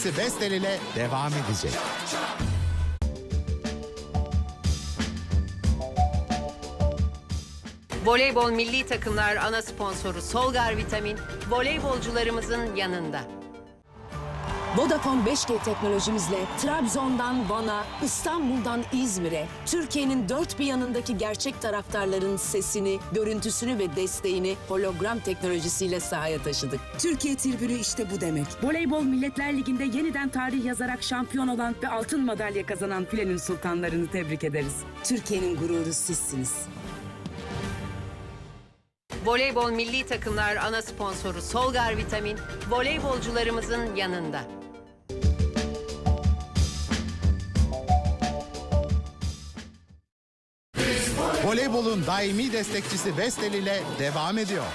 destekçisi Vestel ile devam edecek. Voleybol milli takımlar ana sponsoru Solgar Vitamin, voleybolcularımızın yanında. Vodafone 5G teknolojimizle Trabzon'dan Van'a, İstanbul'dan İzmir'e, Türkiye'nin dört bir yanındaki gerçek taraftarların sesini, görüntüsünü ve desteğini hologram teknolojisiyle sahaya taşıdık. Türkiye tribünü işte bu demek. Voleybol Milletler Ligi'nde yeniden tarih yazarak şampiyon olan ve altın madalya kazanan Filenin Sultanlarını tebrik ederiz. Türkiye'nin gururu sizsiniz. Voleybol milli takımlar ana sponsoru Solgar Vitamin, voleybolcularımızın yanında. Voleybolun daimi destekçisi Vestel ile devam ediyor.